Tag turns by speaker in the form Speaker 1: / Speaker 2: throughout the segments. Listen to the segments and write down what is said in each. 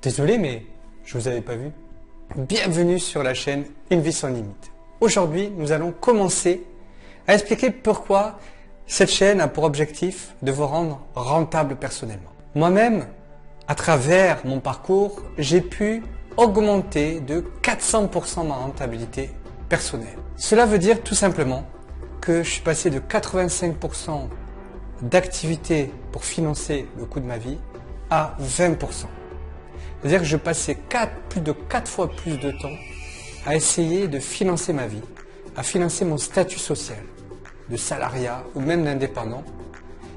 Speaker 1: Désolé, mais je vous avais pas vu. Bienvenue sur la chaîne Une vie sans limite. Aujourd'hui, nous allons commencer à expliquer pourquoi cette chaîne a pour objectif de vous rendre rentable personnellement. Moi-même, à travers mon parcours, j'ai pu augmenter de 400% ma rentabilité personnelle. Cela veut dire tout simplement que je suis passé de 85% d'activité pour financer le coût de ma vie à 20%. C'est-à-dire que je passais plus de 4 fois plus de temps à essayer de financer ma vie, à financer mon statut social, de salariat ou même d'indépendant,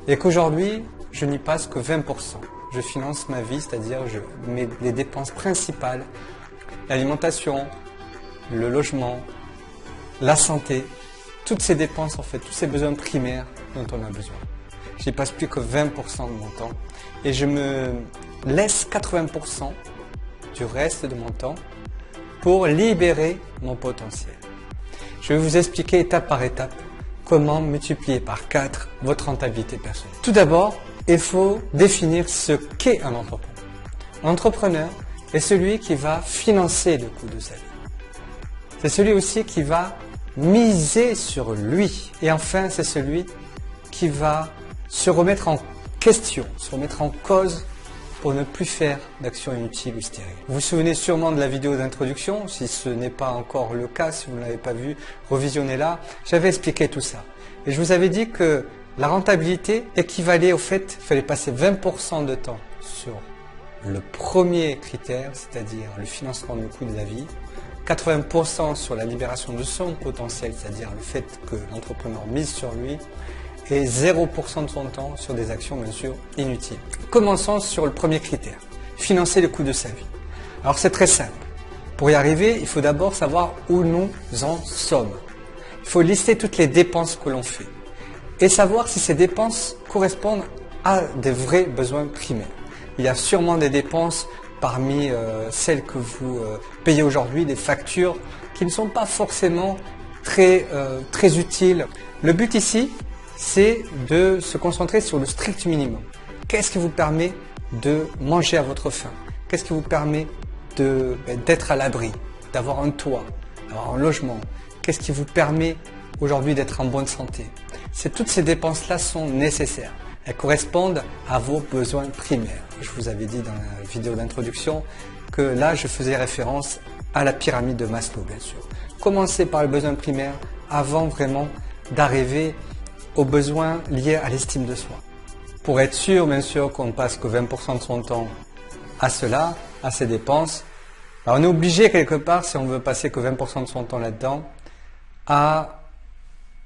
Speaker 1: et qu'aujourd'hui, je n'y passe que 20%. Je finance ma vie, c'est-à-dire je mets les dépenses principales, l'alimentation, le logement, la santé, toutes ces dépenses en fait, tous ces besoins primaires dont on a besoin. Je n'y passe plus que 20% de mon temps et je me laisse 80% du reste de mon temps pour libérer mon potentiel. Je vais vous expliquer étape par étape comment multiplier par 4 votre rentabilité personnelle. Tout d'abord, il faut définir ce qu'est un entrepreneur. L'entrepreneur est celui qui va financer le coût de sa vie. C'est celui aussi qui va miser sur lui. Et enfin, c'est celui qui va se remettre en question, se remettre en cause pour ne plus faire d'actions inutiles ou stériles. Vous vous souvenez sûrement de la vidéo d'introduction. Si ce n'est pas encore le cas, si vous ne l'avez pas vu, revisionnez-la. J'avais expliqué tout ça. Et je vous avais dit que la rentabilité équivalait au fait qu'il fallait passer 20% de temps sur le premier critère, c'est-à-dire le financement du coût de la vie, 80% sur la libération de son potentiel, c'est-à-dire le fait que l'entrepreneur mise sur lui, et 0% de son temps sur des actions bien sûr inutiles. Commençons sur le premier critère, financer le coût de sa vie. Alors c'est très simple. Pour y arriver, il faut d'abord savoir où nous en sommes. Il faut lister toutes les dépenses que l'on fait et savoir si ces dépenses correspondent à des vrais besoins primaires. Il y a sûrement des dépenses parmi celles que vous payez aujourd'hui, des factures qui ne sont pas forcément très utiles. Le but ici, c'est de se concentrer sur le strict minimum. Qu'est-ce qui vous permet de manger à votre faim? Qu'est-ce qui vous permet d'être à l'abri, d'avoir un toit, d'avoir un logement? Qu'est-ce qui vous permet aujourd'hui d'être en bonne santé? Toutes ces dépenses-là sont nécessaires. Elles correspondent à vos besoins primaires. Je vous avais dit dans la vidéo d'introduction que là, je faisais référence à la pyramide de Maslow, bien sûr. Commencez par le besoin primaire avant vraiment d'arriver aux besoins liés à l'estime de soi. Pour être sûr, bien sûr, qu'on ne passe que 20% de son temps à cela, à ces dépenses, alors on est obligé quelque part, si on veut passer que 20% de son temps là-dedans, à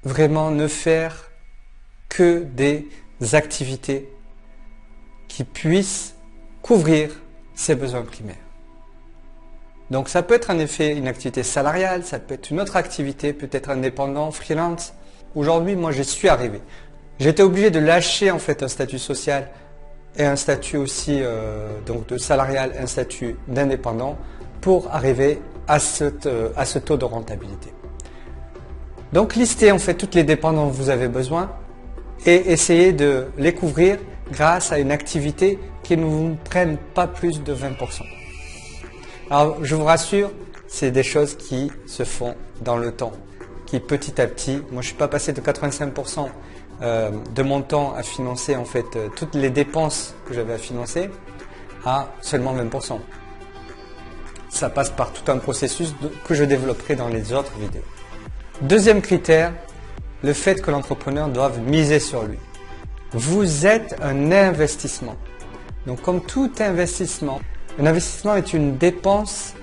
Speaker 1: vraiment ne faire que des activités qui puissent couvrir ses besoins primaires. Donc ça peut être en effet une activité salariale, ça peut être une autre activité, peut-être indépendant, freelance. Aujourd'hui, moi, j'y suis arrivé. J'étais obligé de lâcher en fait un statut social et un statut aussi donc de salarial, un statut d'indépendant pour arriver à ce taux de rentabilité. Donc, listez en fait toutes les dépenses dont vous avez besoin et essayez de les couvrir grâce à une activité qui ne vous prenne pas plus de 20%. Alors, je vous rassure, c'est des choses qui se font dans le temps, qui petit à petit, moi je suis pas passé de 85% de mon temps à financer en fait toutes les dépenses que j'avais à financer à seulement 20%. Ça passe par tout un processus que je développerai dans les autres vidéos. Deuxième critère, le fait que l'entrepreneur doive miser sur lui. Vous êtes un investissement. Donc comme tout investissement, un investissement est une dépense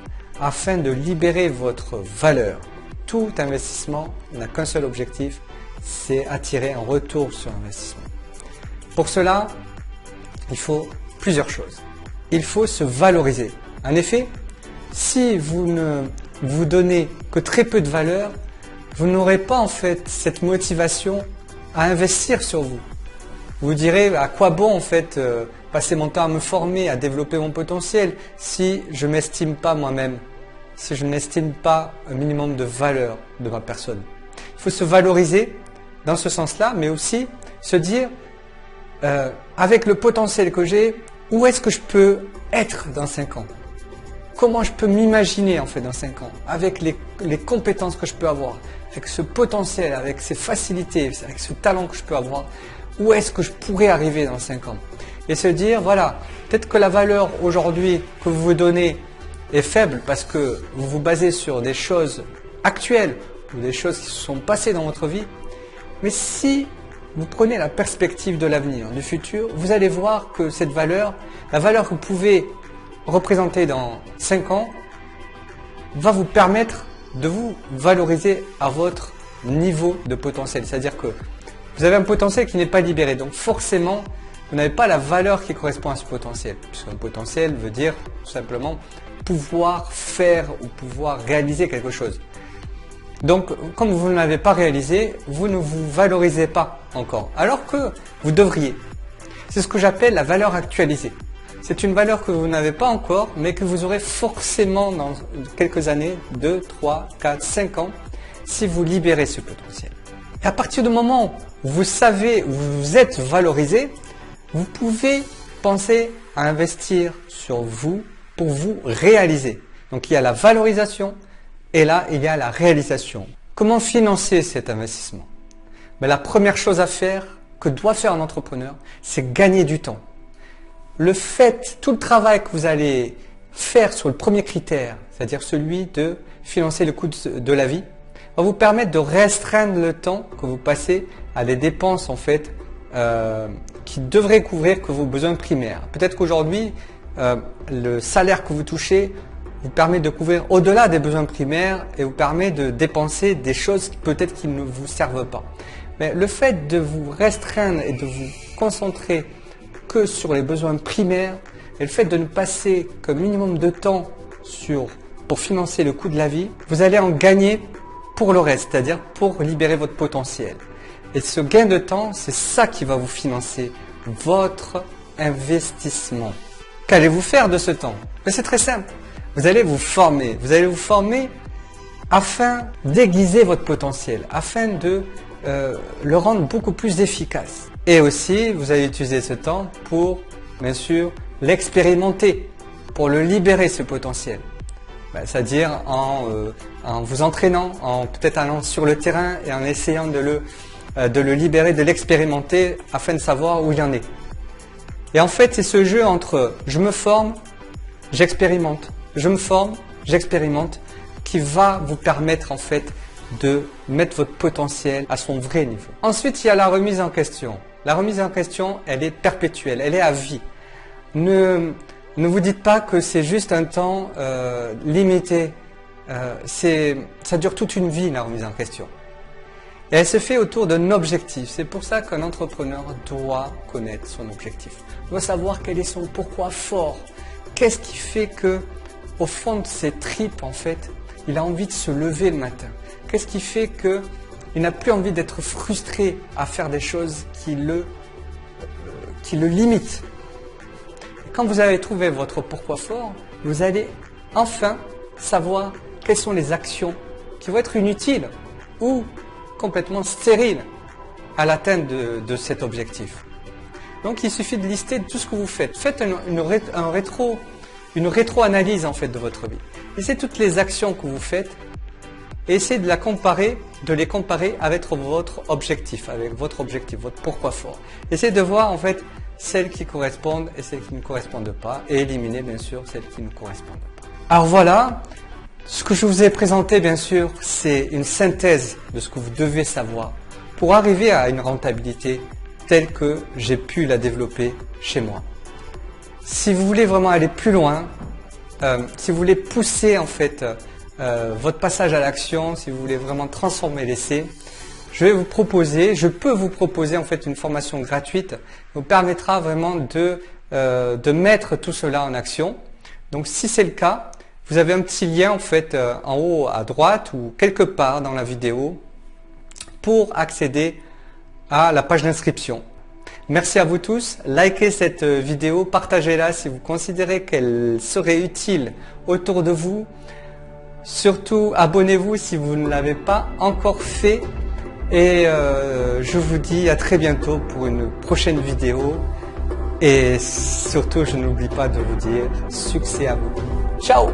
Speaker 1: afin de libérer votre valeur. Tout investissement n'a qu'un seul objectif, c'est attirer un retour sur investissement. Pour cela, il faut plusieurs choses. Il faut se valoriser. En effet, si vous ne vous donnez que très peu de valeur, vous n'aurez pas en fait cette motivation à investir sur vous. Vous direz à quoi bon en fait passer mon temps à me former, à développer mon potentiel si je ne m'estime pas moi-même, si je n'estime pas un minimum de valeur de ma personne. Il faut se valoriser dans ce sens-là, mais aussi se dire avec le potentiel que j'ai, où est-ce que je peux être dans 5 ans? Comment je peux m'imaginer en fait dans 5 ans, avec les compétences que je peux avoir, avec ce potentiel, avec ces facilités, avec ce talent que je peux avoir, où est-ce que je pourrais arriver dans 5 ans? Et se dire, voilà, peut-être que la valeur aujourd'hui que vous vous donnez est faible parce que vous vous basez sur des choses actuelles ou des choses qui se sont passées dans votre vie, mais si vous prenez la perspective de l'avenir, du futur, vous allez voir que cette valeur, la valeur que vous pouvez représenter dans 5 ans, va vous permettre de vous valoriser à votre niveau de potentiel. C'est-à-dire que vous avez un potentiel qui n'est pas libéré. Donc forcément, vous n'avez pas la valeur qui correspond à ce potentiel. Puisqu'un potentiel veut dire tout simplement pouvoir faire ou pouvoir réaliser quelque chose. Donc, comme vous ne l'avez pas réalisé, vous ne vous valorisez pas encore. Alors que vous devriez. C'est ce que j'appelle la valeur actualisée. C'est une valeur que vous n'avez pas encore, mais que vous aurez forcément dans quelques années, 2, 3, 4, 5 ans, si vous libérez ce potentiel. Et à partir du moment où vous savez, où vous êtes valorisé, vous pouvez penser à investir sur vous pour vous réaliser. Donc il y a la valorisation et là il y a la réalisation. Comment financer cet investissement? La première chose à faire, que doit faire un entrepreneur, c'est gagner du temps. Le fait, tout le travail que vous allez faire sur le premier critère, c'est-à-dire celui de financer le coût de la vie, va vous permettre de restreindre le temps que vous passez à des dépenses en fait qui devraient couvrir que vos besoins primaires. Peut-être qu'aujourd'hui, le salaire que vous touchez vous permet de couvrir au-delà des besoins primaires et vous permet de dépenser des choses peut-être qui ne vous servent pas. Mais le fait de vous restreindre et de vous concentrer que sur les besoins primaires et le fait de ne passer qu'un minimum de temps pour financer le coût de la vie, vous allez en gagner pour le reste, c'est-à-dire pour libérer votre potentiel. Et ce gain de temps, c'est ça qui va vous financer votre investissement. Qu'allez-vous faire de ce temps? C'est très simple. Vous allez vous former. Vous allez vous former afin d'aiguiser votre potentiel, afin de le rendre beaucoup plus efficace. Et aussi, vous allez utiliser ce temps pour, bien sûr, l'expérimenter, pour le libérer ce potentiel. C'est-à-dire en vous entraînant, en peut-être allant sur le terrain et en essayant de le libérer, de l'expérimenter afin de savoir où il en est. Et en fait, c'est ce jeu entre je me forme, j'expérimente, je me forme, j'expérimente, qui va vous permettre en fait de mettre votre potentiel à son vrai niveau. Ensuite, il y a la remise en question. La remise en question, elle est perpétuelle, elle est à vie. Ne vous dites pas que c'est juste un temps limité. Ça dure toute une vie, la remise en question. Et elle se fait autour d'un objectif. C'est pour ça qu'un entrepreneur doit connaître son objectif. Il doit savoir quel est son pourquoi fort. Qu'est-ce qui fait que, au fond de ses tripes, en fait, il a envie de se lever le matin? Qu'est-ce qui fait qu'il n'a plus envie d'être frustré à faire des choses qui le limitent? Et quand vous avez trouvé votre pourquoi fort, vous allez enfin savoir quelles sont les actions qui vont être inutiles ou complètement stériles à l'atteinte de cet objectif. Donc il suffit de lister tout ce que vous faites. Faites une rétro-analyse en fait de votre vie. Essayez toutes les actions que vous faites et essayez de les comparer avec votre objectif, votre pourquoi fort. Essayez de voir en fait celles qui correspondent et celles qui ne correspondent pas et éliminer bien sûr celles qui ne correspondent pas. Alors voilà, ce que je vous ai présenté bien sûr, c'est une synthèse de ce que vous devez savoir pour arriver à une rentabilité telle que j'ai pu la développer chez moi. Si vous voulez vraiment aller plus loin, si vous voulez pousser en fait votre passage à l'action, si vous voulez vraiment transformer l'essai, je peux vous proposer en fait une formation gratuite qui vous permettra vraiment de mettre tout cela en action. Donc si c'est le cas, vous avez un petit lien en fait en haut à droite ou quelque part dans la vidéo pour accéder à la page d'inscription. Merci à vous tous, likez cette vidéo, partagez-la si vous considérez qu'elle serait utile autour de vous. Surtout, abonnez-vous si vous ne l'avez pas encore fait. Et je vous dis à très bientôt pour une prochaine vidéo. Et surtout, je n'oublie pas de vous dire succès à vous. Ciao!